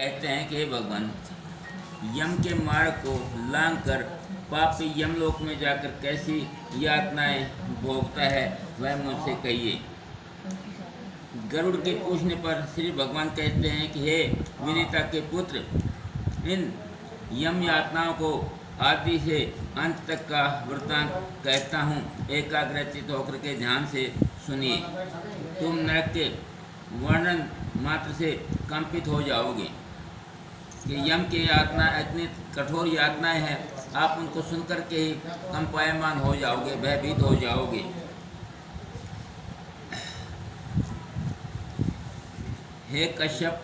कहते हैं कि हे भगवान, यम के मार्ग को लांघ कर पापी यमलोक में जाकर कैसी यातनाएं भोगता है, वह मुझसे कहिए। गरुड़ के पूछने पर श्री भगवान कहते हैं कि हे विनीता के पुत्र, इन यम यातनाओं को आदि से अंत तक का वृत्तांत कहता हूँ, एकाग्रचित होकर के ध्यान से सुनिए। तुम नरक के वर्णन मात्र से कंपित हो जाओगे कि यम की यातना इतनी कठोर यातनाएं हैं, आप उनको सुनकर के ही कंपायमान हो जाओगे, भयभीत हो जाओगे। हे कश्यप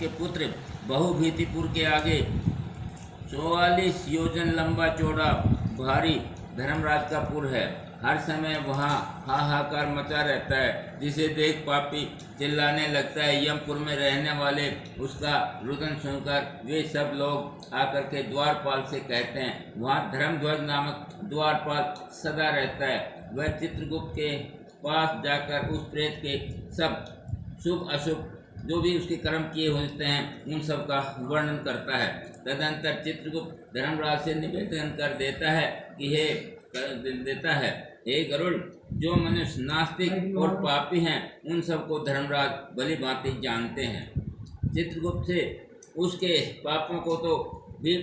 के पुत्र, बहुभीतिपुर के आगे 44 योजन लंबा चौड़ा भारी धर्मराज का पुर है। हर समय वहाँ हाहाकार मचा रहता है, जिसे देख पापी चिल्लाने लगता है। यमपुर में रहने वाले उसका रुदन सुनकर वे सब लोग आकर के द्वारपाल से कहते हैं। वहाँ धर्मध्वज नामक द्वारपाल सदा रहता है। वह चित्रगुप्त के पास जाकर उस प्रेत के सब शुभ अशुभ जो भी उसके कर्म किए होते हैं उन सब का वर्णन करता है। तदंतर चित्रगुप्त धर्मराज से निवेदन कर देता है कि हे गरुड़, जो मनुष्य नास्तिक और पापी हैं उन सबको धर्मराज भली भांति जानते हैं। चित्रगुप्त से उसके पापों को तो भी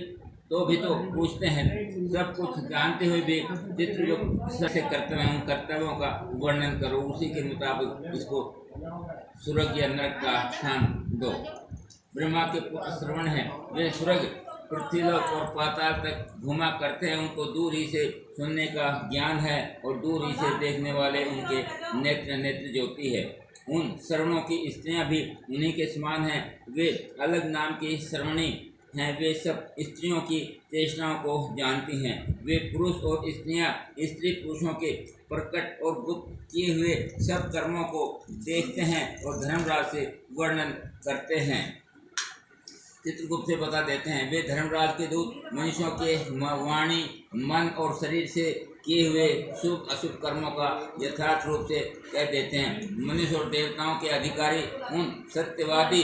पूछते हैं। सब कुछ जानते हुए भी चित्रगुप्त से कर्तव्यों का वर्णन करो, उसी के मुताबिक इसको स्वर्ग या नरक का स्थान दो। ब्रह्मा के पुत्र श्रवण है, वे स्वर्ग पृथ्वीलोक और पाताल तक घुमा करते हैं। उनको दूर ही से सुनने का ज्ञान है और दूर ही से देखने वाले उनके नेत्र ज्योति है। उन श्रवणों की स्त्रियां भी उन्हीं के समान हैं। वे अलग नाम की श्रवणी हैं। वे सब स्त्रियों की चेष्टाओं को जानती हैं। वे पुरुष और स्त्रियां स्त्री पुरुषों के प्रकट और गुप्त किए हुए सब कर्मों को देखते हैं और धर्मराज से वर्णन करते हैं। चित्रगुप्त से बता देते हैं, वे धर्मराज के दूत मनुष्यों के वाणी, मन और शरीर से किए हुए शुभ अशुभ कर्मों का यथार्थ रूप से कह देते हैं। मनुष्य और देवताओं के अधिकारी उन सत्यवादी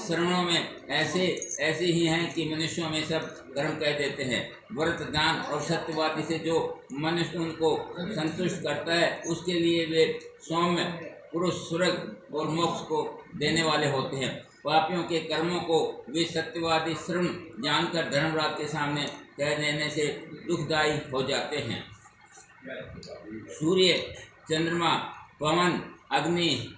श्रवणों में ऐसे ही हैं कि मनुष्यों में सब कर्म कह देते हैं। व्रत, दान और सत्यवादी से जो मनुष्य उनको संतुष्ट करता है, उसके लिए वे सौम्य पुरुष स्वर्ग और मोक्ष को देने वाले होते हैं। पापियों के कर्मों को वे सत्यवादी श्रवण जानकर धर्मराज के सामने कह देने से दुखदायी हो जाते हैं। सूर्य, चंद्रमा, पवन, अग्नि,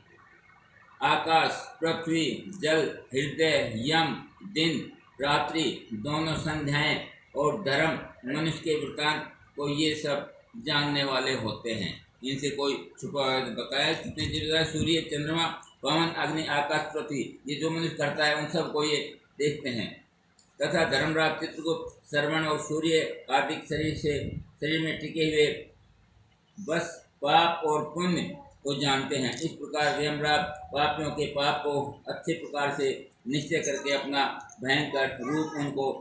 आकाश, पृथ्वी, जल, हृदय, यम, दिन, रात्रि, दोनों संध्याएं और धर्म मनुष्य के वृत्तांत को ये सब जानने वाले होते हैं। इनसे कोई छुपा बताया कितने जीव, सूर्य, चंद्रमा, पवन, अग्नि, आकाश, पृथ्वी, ये जो मनुष्य करता है उन सब को ये देखते हैं। तथा धर्मराज चित्रगुप्त श्रवण और सूर्य आदि शरीर में टिके हुए बस पाप और पुण्य को जानते हैं। इस प्रकार यमराज पापियों के पाप को अच्छे प्रकार से निश्चय करके अपना भयंकर रूप उनको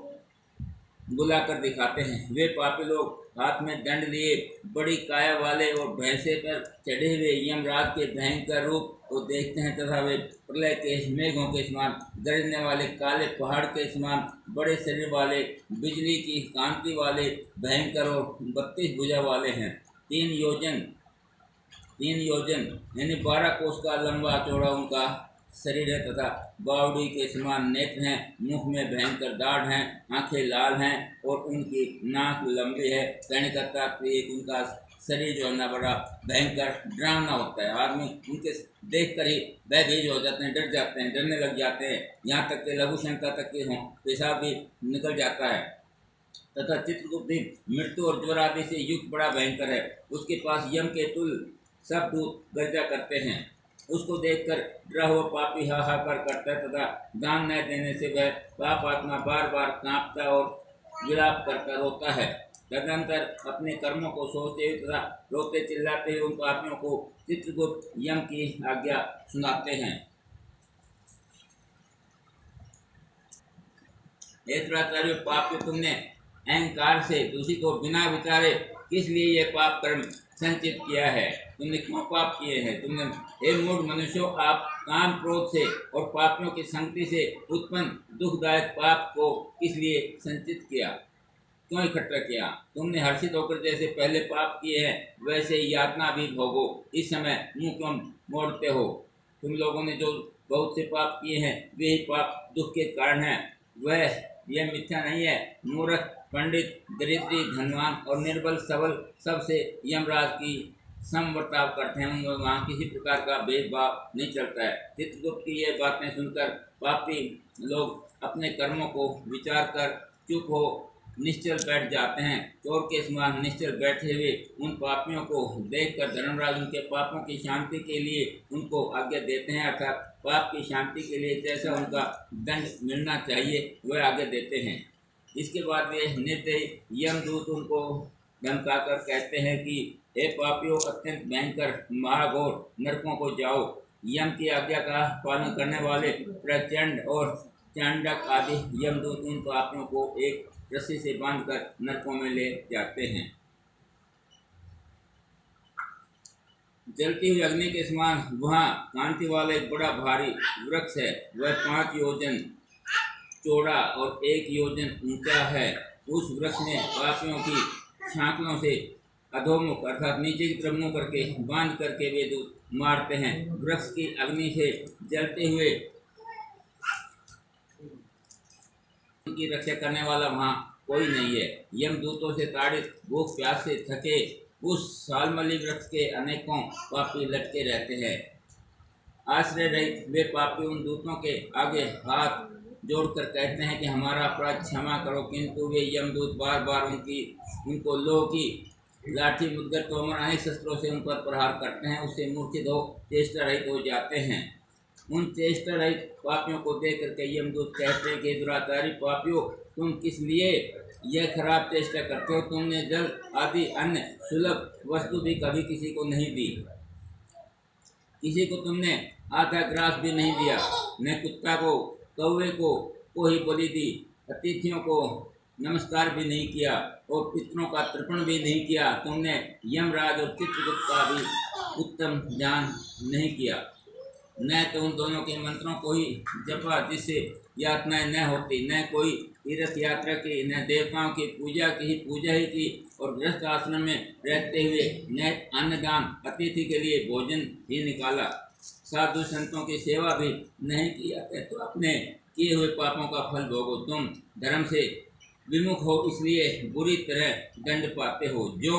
बुलाकर दिखाते हैं। वे पापी लोग हाथ में दंड लिए बड़ी काया वाले और भैंसे पर चढ़े हुए यमराज के भयंकर रूप को देखते हैं तथा वे प्रलय के मेघों के समान, गरजने वाले काले पहाड़ के समान, बड़े शरीर वाले, बिजली की कांति वाले, भयंकर और 32 भुजा वाले हैं। 3 योजन यानी 12 कोस का लंबा चौड़ा उनका शरीर है तथा बावड़ी के समान नेत्र हैं। मुख में भयंकर दाढ़ हैं, आंखें लाल हैं और उनकी नाक लंबी है। कहने का तात्पर्य उनका शरीर जो है ना बड़ा भयंकर डरावना होता है। आदमी उनके देख कर ही भयभीत हो जाते हैं, डर जाते हैं, डरने लग जाते हैं। यहाँ तक के लघु शंका तक के हों, पेशाब भी निकल जाता है। तथा चित्रगुप्त भी मृत्यु और ज्वर आदि से युक्त बड़ा भयंकर है। उसके पास यम के तुल सब दूत गर्जा करते हैं। उसको देखकर डरा हुआ पापी हाहाकार करता है तथा दान न देने से वह पाप आत्मा बार बार कांपता और विलाप करता रोता है। तदनंतर अपने कर्मों को सोचते हुए तथा रोते चिल्लाते हुए उन पापियों को चित्रगुप्त यम की आज्ञा सुनाते हैं। ऐतराचार्य पापियों, तुमने अहंकार से दूषित को बिना विचारे किस लिए यह पाप कर्म संचित किया है? तुमने क्यों पाप किए हैं? तुमने हे मूढ़ मनुष्यों, आप काम क्रोध से और पापियों की संगति से उत्पन्न दुखदायक पाप को इसलिए संचित किया, क्यों इकट्ठा किया? तुमने हर्षित होकर जैसे पहले पाप किए हैं वैसे ही यातना भी भोगो। इस समय मुंह क्यों मोड़ते हो? तुम लोगों ने जो बहुत से पाप किए हैं वे ही पाप दुख के कारण हैं। वह यह मिथ्या नहीं है। मूर्ख, पंडित, दरिद्री, धनवान और निर्बल सबल सबसे यमराज की समवर्ताव करते हैं। उनमें वहाँ किसी प्रकार का भेदभाव नहीं चलता है। चित्रगुप्त की ये बातें सुनकर पापी लोग अपने कर्मों को विचार कर चुप हो निश्चल बैठ जाते हैं। चोर के समान निश्चल बैठे हुए उन पापियों को देखकर धर्मराज उनके पापों की शांति के लिए उनको आज्ञा देते हैं, अर्थात पाप की शांति के लिए जैसा उनका दंड मिलना चाहिए वह आज्ञा देते हैं। इसके बाद वे निर्दयी यमदूत उनको धमकाकर कहते हैं कि हे पापियों, अत्यंत भयंकर महाघोर नरकों को जाओ। यम की आज्ञा का पालन करने वाले प्रचंड और चांडक आदि यमदूत उन पापियों को एक रस्सी से बांधकर नरकों में ले जाते हैं। जलती हुई अग्नि के समान वहाँ कांति वाला एक बड़ा भारी वृक्ष है। वह 5 योजन चौड़ा और 1 योजन ऊंचा है। उस वृक्ष में पापियों की छांकलों से अधोमुख अर्थात नीचे की तरफ मुंह करके बांध करके वे दूत मारते हैं। वृक्ष की अग्नि से जलते हुए की रक्षा करने वाला वहाँ कोई नहीं है। यमदूतों से ताड़ित भूख प्यास से थके उस सालमली वृक्ष के अनेकों पापी लटके रहते हैं। आश्रय रहित वे पापी उन दूतों के आगे हाथ जोड़कर कहते हैं कि हमारा अपराध क्षमा करो, किंतु वे यमदूत बार बार उनको लोह की लाठी, मुद्गर, तोमर अनेक शस्त्रों से उन पर प्रहार करते हैं। उससे मूर्छित हो चेष्टा रहित हो जाते हैं। उन चेष्टा रहित पापियों को देख करके यमदूत कहते हैं कि दुराचारी पापियों, तुम किस लिए यह खराब चेष्टा करते हो? तुमने जल आदि अन्य सुलभ वस्तु भी कभी किसी को नहीं दी। किसी को तुमने आधा ग्रास भी नहीं दिया, न कुत्ता को, कौवे को ही बलि दी, अतिथियों को नमस्कार भी नहीं किया और पितरों का तर्पण भी नहीं किया। तुमने यमराज और चित्रगुप्त का भी उत्तम ध्यान नहीं किया, न तो उन दोनों के मंत्रों को ही जपा जिससे यातनाएं न होती, न कोई तीर्थ यात्रा की, न देवताओं की पूजा ही की और गृहस्थ आश्रम में रहते हुए न अन्नदान, अतिथि के लिए भोजन ही निकाला, साधु संतों की सेवा भी नहीं किया। तो अपने किए हुए पापों का फल भोगो। तुम धर्म से विमुख हो, इसलिए बुरी तरह दंड पाते हो। जो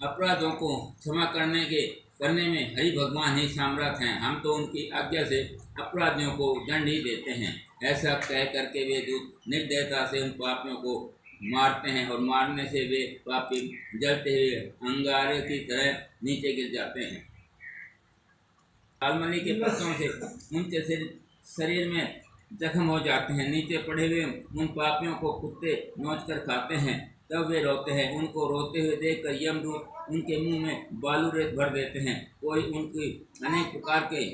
अपराधों को क्षमा करने में हरि भगवान ही सामर्थ हैं। हम तो उनकी आज्ञा से अपराधियों को दंड ही देते हैं। ऐसा कह करके वे दूत निर्दयता से उन पापियों को मारते हैं और मारने से वे पापी जलते हुए अंगारे की तरह नीचे गिर जाते हैं। सालमली के पत्तों से उनके शरीर में जख्म हो जाते हैं। नीचे पड़े हुए उन पापियों को कुत्ते नोच कर खाते हैं। तब वे रोते हैं। उनको रोते हुए देखकर यमदूत उनके मुंह में बालू रेत भर देते हैं। कोई उनकी अनेक प्रकार के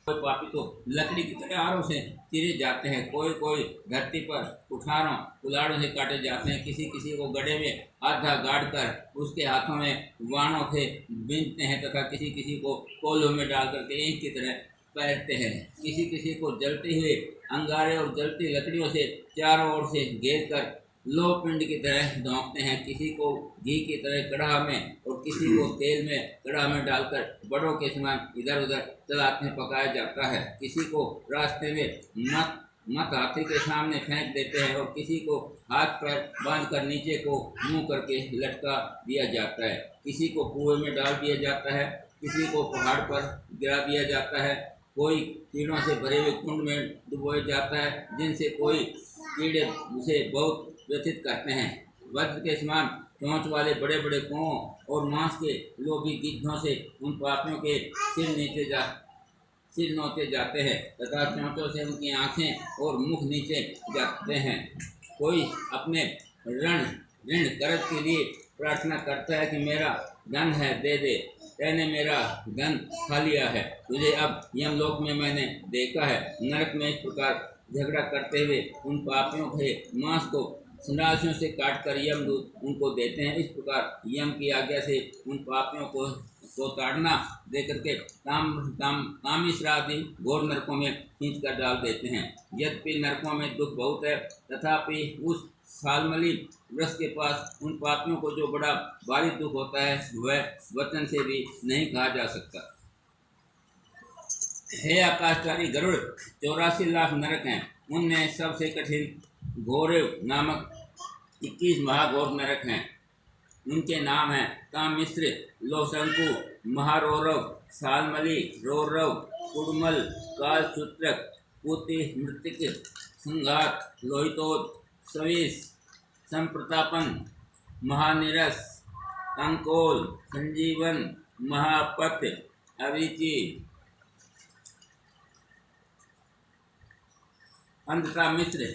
कोई पापी तो लकड़ी की कटारों से चीरे जाते हैं, कोई धरती पर कुठारों कुल्हाड़ों से काटे जाते हैं। किसी को गड्ढे में आधा गाड़ कर उसके हाथों में वाणों से बीनते हैं तथा किसी को कोलों में डाल करके ईंट की तरह पैरते हैं। किसी को जलते हुए अंगारे और जलती लकड़ियों से चारों ओर से घेर कर लोह पिंड की तरह धोंकते हैं। किसी को घी की तरह कड़ाह में और किसी को तेल में कड़ाह में डालकर बड़ों के समान इधर उधर चलाते हैं, पकाया जाता है। किसी को रास्ते में मत हाथी के सामने फेंक देते हैं और किसी को हाथ पैर बांधकर नीचे को मुंह करके लटका दिया जाता है। किसी को कुएं में डाल दिया जाता है, किसी को पहाड़ पर गिरा दिया जाता है। कोई कीड़ों से भरे हुए कुंड में डुबोया जाता है, जिनसे कोई कीड़े उसे बहुत व्यथित करते हैं। वज्र के समान चोंच वाले बड़े बड़े कुओं और मांस के लोभी गिद्धों से उन पापियों के सिर नोचे जाते हैं तथा चोंचों से उनकी आंखें और मुख नीचे जाते हैं। कोई अपने ऋण कर्ज के लिए प्रार्थना करता है कि मेरा धन है, दे दे, तेने मेरा धन खा लिया है, तुझे अब यमलोक में मैंने देखा है। नरक में इस प्रकार झगड़ा करते हुए उन पापियों के मांस को संडासियों से काटकर यमदूत उनको देते हैं। इस प्रकार यम की आज्ञा से उन पापियों को को ताड़ना दे करके कामेश्वरादि घोर नरकों में खींच कर डाल देते हैं। यद्यपि नरकों में दुख बहुत है, तथापि उस सालमली वृक्ष के पास उन पापियों को जो बड़ा भारी दुख होता है वह वचन से भी नहीं कहा जा सकता। हे आकाशचारी गरुड़, 84 लाख नरक हैं। उनमें सबसे कठिन घोरव नामक 21 महाघोर नरक हैं। उनके नाम हैं कामिश्र, लोशंकु, महारौरव, सालमली, रौरव, कुड़मल, कालसूत्रक, पूति, मृतिक, संघात, लोहितोद, सविश, संप्रतापन, महानिरस, कंकोल, संजीवन, महापत, अविचि, अंधता मिश्र,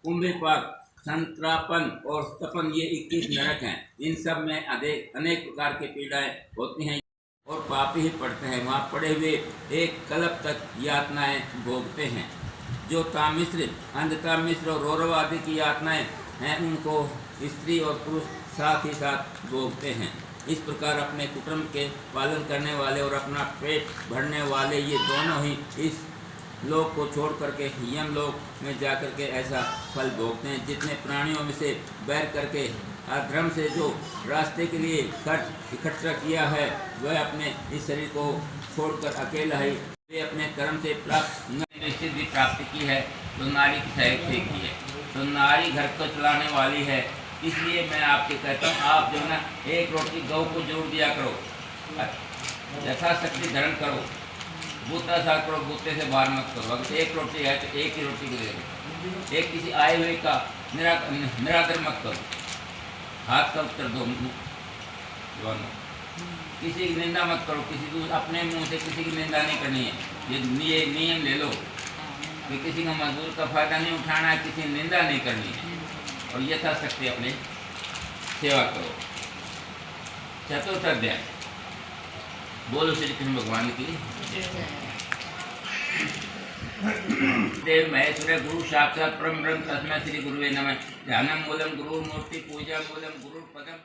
कुंभीपाक, संत्रापन और तपन, ये 21 नरक हैं। इन सब में अनेक प्रकार की पीड़ाएं होती हैं और पापी ही पड़ते हैं। वहाँ पड़े हुए एक कल्प तक यातनाएं भोगते हैं। जो तामिश्र, अंधतामिश्र और रौरव आदि की यातनाएं हैं, उनको स्त्री और पुरुष साथ ही साथ भोगते हैं। इस प्रकार अपने कुटुंब के पालन करने वाले और अपना पेट भरने वाले ये दोनों ही इस लोक को छोड़ करके यम लोक में जाकर के ऐसा फल भोगते हैं। जितने प्राणियों में से बैर करके अधर्म से जो रास्ते के लिए खर्च इकट्ठा किया है, वह अपने इस शरीर को छोड़कर अकेला ही वे अपने कर्म से प्राप्त निश्चित भी प्राप्ति की है, तो नारी की सहयोग से की है। तो नारी घर को चलाने वाली है। इसलिए मैं आपसे कहता हूँ, आप जो ना एक रोटी गौ को जोड़ दिया करो, यथाशक्ति धरण करो, बूता साथ करो, बूते से बाहर मत करो। अगर एक रोटी है तो एक ही रोटी को दे दो। एक किसी आए हुए का निरादर मत करो, हाथ का उत्तर दो दोनों। किसी की निंदा मत करो, किसी को अपने मुंह से किसी की निंदा नहीं करनी है। ये नियम ले लो कि किसी का मजदूर का फायदा नहीं उठाना है, किसी की निंदा नहीं करनी है और यथाशक्ति अपनी सेवा करो। चतुर्थ अध्याय। बोलो श्री कृष्ण भगवान की। देव महेश्वर गुरु साक्षात् परम ब्रह्म तस्मै श्री गुरुवे नमः। ध्यानम मूलम गुरु मूर्ति, पूजा मूलम गुरु पदम।